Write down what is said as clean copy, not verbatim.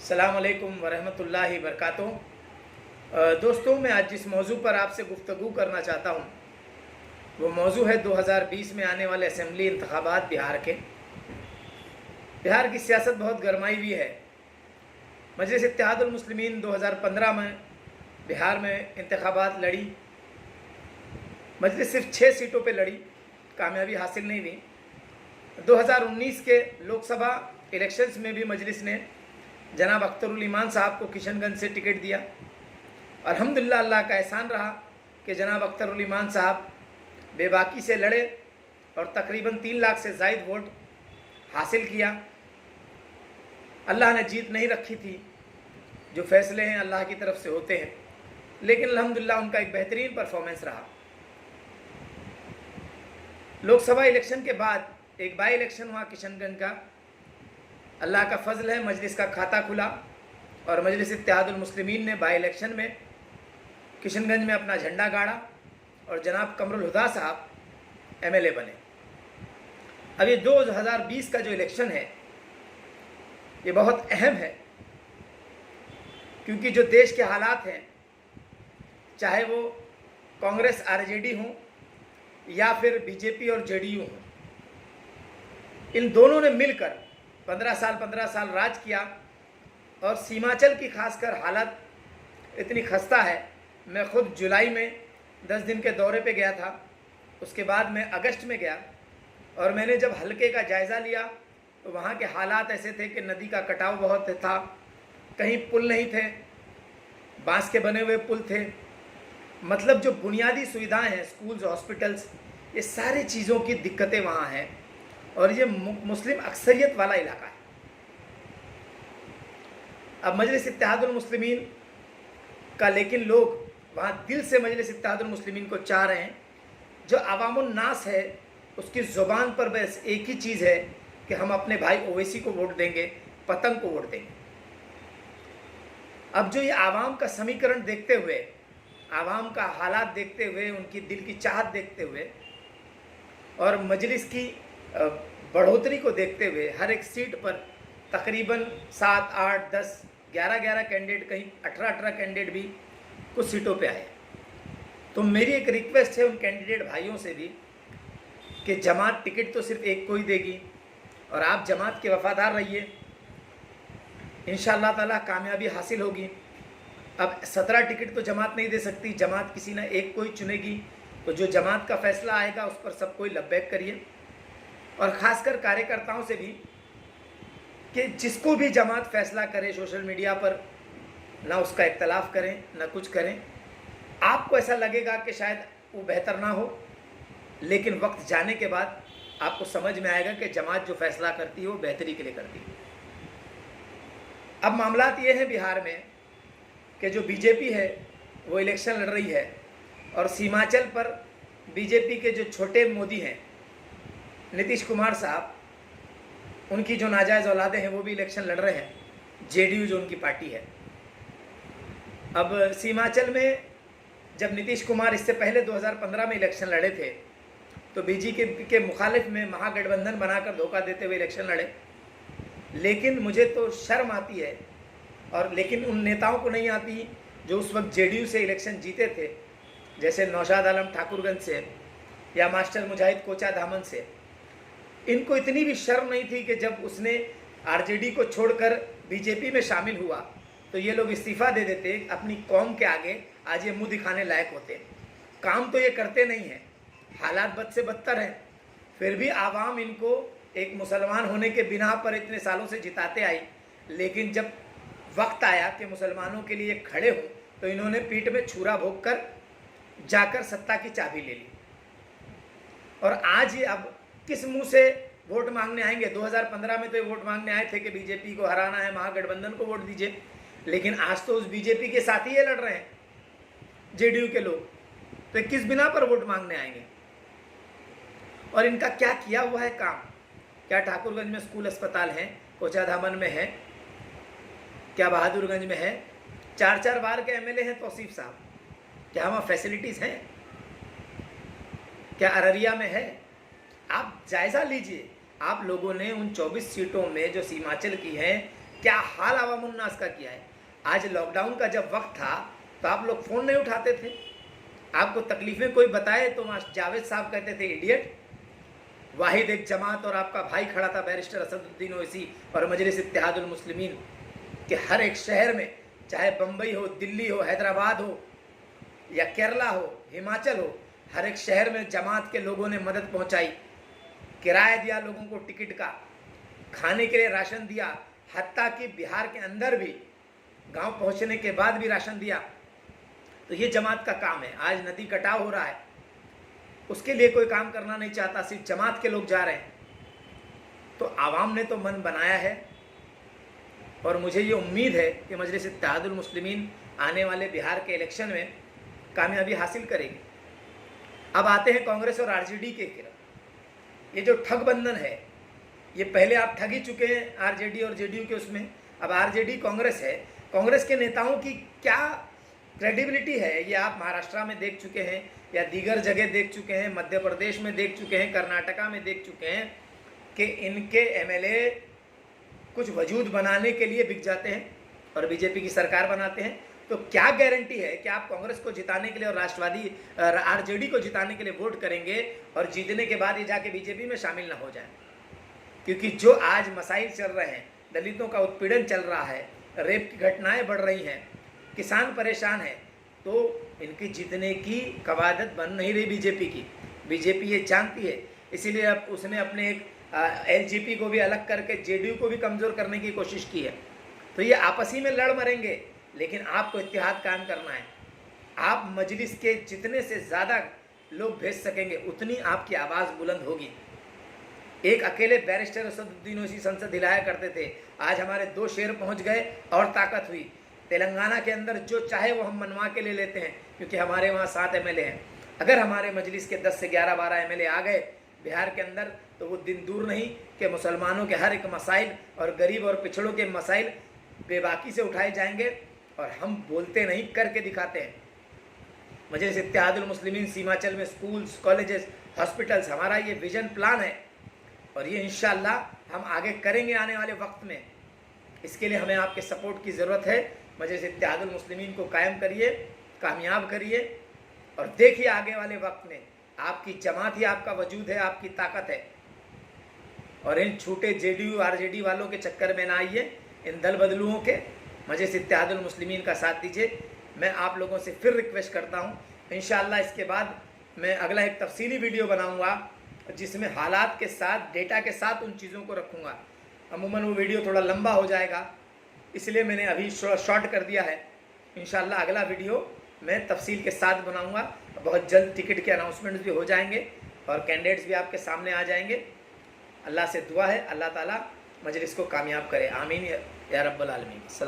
अस्सलाम वालेकुम वरहमतुल्लाहि वबरकातुहू। दोस्तों, मैं आज जिस मौजू पर आपसे गुफ्तगू करना चाहता हूँ वो मौजू है 2020 में आने वाले असम्बली इंतखाबात बिहार के। बिहार की सियासत बहुत गरमाई हुई है। मजलिस इत्तेहादुल मुस्लिमीन 2015 में बिहार में इंतखाबात लड़ी। मजलिस सिर्फ 6 सीटों पे लड़ी, कामयाबी हासिल नहीं हुई। 2019 के लोकसभा इलेक्शंस में भी मजलिस ने जनाब अख्तरुल ईमान साहब को किशनगंज से टिकट दिया। अल्हम्दुलिल्लाह, अल्लाह का एहसान रहा कि जनाब अख्तरुल ईमान साहब बेबाकी से लड़े और तकरीबन 3 लाख से ज़ायद वोट हासिल किया। अल्लाह ने जीत नहीं रखी थी, जो फैसले हैं अल्लाह की तरफ से होते हैं, लेकिन अल्हम्दुलिल्लाह उनका एक बेहतरीन परफॉर्मेंस रहा। लोकसभा इलेक्शन के बाद एक बाई इलेक्शन हुआ किशनगंज का। अल्लाह का फजल है, मजलिस का खाता खुला और मजलिस इत्तेहादुल मुस्लिमीन ने बाई इलेक्शन में किशनगंज में अपना झंडा गाड़ा और जनाब कमरुल हुदा साहब MLA बने। अब ये 2020 का जो इलेक्शन है ये बहुत अहम है, क्योंकि जो देश के हालात हैं, चाहे वो कांग्रेस RJD हों या फिर BJP और JDU हों, इन दोनों ने मिलकर 15 साल राज किया और सीमांचल की खासकर हालत इतनी खस्ता है। मैं खुद जुलाई में 10 दिन के दौरे पे गया था, उसके बाद मैं अगस्त में गया और मैंने जब हलके का जायज़ा लिया तो वहाँ के हालात ऐसे थे कि नदी का कटाव बहुत था, कहीं पुल नहीं थे, बांस के बने हुए पुल थे। मतलब जो बुनियादी सुविधाएं हैं, स्कूल्स, हॉस्पिटल्स, ये सारी चीज़ों की दिक्कतें वहाँ हैं और ये मुस्लिम अक्सरियत वाला इलाका है। अब मजलिस इत्तेहादुल मुस्लिमीन का लेकिन लोग वहाँ दिल से मजलिस इत्तेहादुल मुस्लिमीन को चाह रहे हैं। जो अवामुन नास है उसकी ज़ुबान पर बस एक ही चीज़ है कि हम अपने भाई ओवैसी को वोट देंगे, पतंग को वोट देंगे। अब जो ये आवाम का समीकरण देखते हुए, आवाम का हालात देखते हुए, उनकी दिल की चाहत देखते हुए और मजलिस की बढ़ोतरी को देखते हुए हर एक सीट पर तकरीबन 7, 8, 10, 11 कैंडिडेट, कहीं 18 कैंडिडेट भी कुछ सीटों पे आए। तो मेरी एक रिक्वेस्ट है उन कैंडिडेट भाइयों से भी कि जमात टिकट तो सिर्फ एक को ही देगी और आप जमात के वफादार रहिए, इंशाअल्लाह ताला कामयाबी हासिल होगी। अब 17 टिकट तो जमात नहीं दे सकती, जमात किसी ना एक को ही चुनेगी। तो जो जमात का फैसला आएगा उस पर सब कोई लब्बैक करिए और ख़ासकर कार्यकर्ताओं से भी कि जिसको भी जमात फैसला करे सोशल मीडिया पर ना उसका इख्तलाफ करें, ना कुछ करें। आपको ऐसा लगेगा कि शायद वो बेहतर ना हो, लेकिन वक्त जाने के बाद आपको समझ में आएगा कि जमात जो फैसला करती है वो बेहतरी के लिए करती है। अब मामलात ये हैं बिहार में कि जो BJP है वो इलेक्शन लड़ रही है और सीमांचल पर BJP के जो छोटे मोदी हैं, नीतीश कुमार साहब, उनकी जो नाजायज़ औलादे हैं वो भी इलेक्शन लड़ रहे हैं, JDU जो उनकी पार्टी है। अब सीमांचल में जब नीतीश कुमार इससे पहले 2015 में इलेक्शन लड़े थे तो BJP के मुखालिफ में महागठबंधन बनाकर धोखा देते हुए इलेक्शन लड़े। लेकिन मुझे तो शर्म आती है, और लेकिन उन नेताओं को नहीं आती जो उस वक्त JDU से इलेक्शन जीते थे, जैसे नौशाद आलम ठाकुरगंज से या मास्टर मुजाहिद कोचा धामन से। इनको इतनी भी शर्म नहीं थी कि जब उसने RJD को छोड़कर BJP में शामिल हुआ तो ये लोग इस्तीफ़ा दे देते, अपनी कौम के आगे आज ये मुंह दिखाने लायक होते। काम तो ये करते नहीं हैं, हालात बद से बदतर हैं, फिर भी आवाम इनको एक मुसलमान होने के बिना पर इतने सालों से जिताते आई। लेकिन जब वक्त आया कि मुसलमानों के लिए खड़े हों तो इन्होंने पीठ में छुरा भोंक कर जाकर सत्ता की चाबी ले ली। और आज ये अब किस मुंह से वोट मांगने आएंगे? 2015 में तो ये वोट मांगने आए थे कि BJP को हराना है, महागठबंधन को वोट दीजिए, लेकिन आज तो उस BJP के साथ ही ये लड़ रहे हैं JDU के लोग, तो किस बिना पर वोट मांगने आएंगे? और इनका क्या किया हुआ है काम? क्या ठाकुरगंज में स्कूल अस्पताल हैं, कोचाधामन में है, क्या बहादुरगंज में है? 4 बार के MLA हैं तौसीफ साहब, क्या वहाँ फैसिलिटीज़ हैं? क्या अररिया में है? आप जायज़ा लीजिए। आप लोगों ने उन 24 सीटों में जो सीमांचल की हैं क्या हाल अवामुन्नास का किया है। आज लॉकडाउन का जब वक्त था तो आप लोग फ़ोन नहीं उठाते थे, आपको तकलीफ़ें कोई बताए तो जावेद साहब कहते थे इडियट। वाहिद एक जमात और आपका भाई खड़ा था बैरिस्टर असदुद्दीन ओवैसी और मजलिस इत्तेहादुल मुस्लिमीन कि हर एक शहर में, चाहे बम्बई हो, दिल्ली हो, हैदराबाद हो या केरला हो, हिमाचल हो, हर एक शहर में जमात के लोगों ने मदद पहुंचाई, किराया दिया लोगों को टिकट का, खाने के लिए राशन दिया, हत्ता कि बिहार के अंदर भी गांव पहुंचने के बाद भी राशन दिया। तो ये जमात का काम है। आज नदी कटाव हो रहा है, उसके लिए कोई काम करना नहीं चाहता, सिर्फ जमात के लोग जा रहे हैं। तो आवाम ने तो मन बनाया है और मुझे ये उम्मीद है कि मजलिस इत्तेहादुल मुस्लिमीन आने वाले बिहार के इलेक्शन में कामयाबी हासिल करेगी। अब आते हैं कांग्रेस और आरजेडी के खिलाफ। ये जो ठग बंधन है, ये पहले आप ठग ही चुके हैं आरजेडी और जेडीयू के उसमें, अब आरजेडी कांग्रेस है। कांग्रेस के नेताओं की क्या क्रेडिबिलिटी है ये आप महाराष्ट्र में देख चुके हैं या दीगर जगह देख चुके हैं, मध्य प्रदेश में देख चुके हैं, कर्नाटका में देख चुके हैं कि इनके एमएलए कुछ वजूद बनाने के लिए बिक जाते हैं और बीजेपी की सरकार बनाते हैं। तो क्या गारंटी है कि आप कांग्रेस को जिताने के लिए और राष्ट्रवादी आरजेडी को जिताने के लिए वोट करेंगे और जीतने के बाद ये जाके बीजेपी में शामिल ना हो जाए। क्योंकि जो आज मसाइल चल रहे हैं, दलितों का उत्पीड़न चल रहा है, रेप की घटनाएं बढ़ रही हैं, किसान परेशान है, तो इनकी जीतने की कवायद बन नहीं रही बीजेपी की। बीजेपी ये जानती है, इसीलिए अब उसने अपने एक एलजेपी को भी अलग करके जेडीयू को भी कमज़ोर करने की कोशिश की है। तो ये आपसी में लड़ मरेंगे, लेकिन आपको इत्तेहाद कायम करना है। आप मजलिस के जितने से ज़्यादा लोग भेज सकेंगे उतनी आपकी आवाज़ बुलंद होगी। एक अकेले बैरिस्टर असदुद्दीन ओवैसी संसद हिलाया करते थे, आज हमारे 2 शेर पहुंच गए और ताकत हुई। तेलंगाना के अंदर जो चाहे वो हम मनवा के ले लेते हैं, क्योंकि हमारे वहाँ 7 एमएलए हैं। अगर हमारे मजलिस के 10 से 11-12 एमएलए आ गए बिहार के अंदर, तो वो दिन दूर नहीं कि मुसलमानों के हर एक मसाइल और गरीब और पिछड़ों के मसाइल बेबाकी से उठाए जाएंगे। और हम बोलते नहीं, करके दिखाते हैं। मजलिस इत्तेहादुल मुस्लिमीन सीमांचल में स्कूल्स, कॉलेजेस, हॉस्पिटल्स, हमारा ये विजन प्लान है और ये इंशाअल्लाह हम आगे करेंगे आने वाले वक्त में। इसके लिए हमें आपके सपोर्ट की ज़रूरत है। मजलिस इत्तेहादुल मुस्लिमीन को कायम करिए, कामयाब करिए और देखिए आगे वाले वक्त में आपकी जमात ही आपका वजूद है, आपकी ताकत है। और इन छोटे जेडीयू आरजेडी वालों के चक्कर में ना आइए, इन दल बदलुओं के। मजलिस इत्तेहादुल मुस्लिमीन का साथ दीजिए। मैं आप लोगों से फिर रिक्वेस्ट करता हूँ, इंशाअल्लाह इसके बाद मैं अगला एक तफसीली वीडियो बनाऊँगा जिसमें हालात के साथ, डेटा के साथ उन चीज़ों को रखूँगा। अमूमन वो वीडियो थोड़ा लंबा हो जाएगा, इसलिए मैंने अभी शॉर्ट कर दिया है। इंशाअल्लाह अगला वीडियो मैं तफसील के साथ बनाऊंगा। बहुत जल्द टिकट के अनाउंसमेंट्स भी हो जाएंगे और कैंडिडेट्स भी आपके सामने आ जाएंगे। अल्लाह से दुआ है, अल्लाह ताला मजलिस को कामयाब करे। आमीन या रब्बल आलमीन।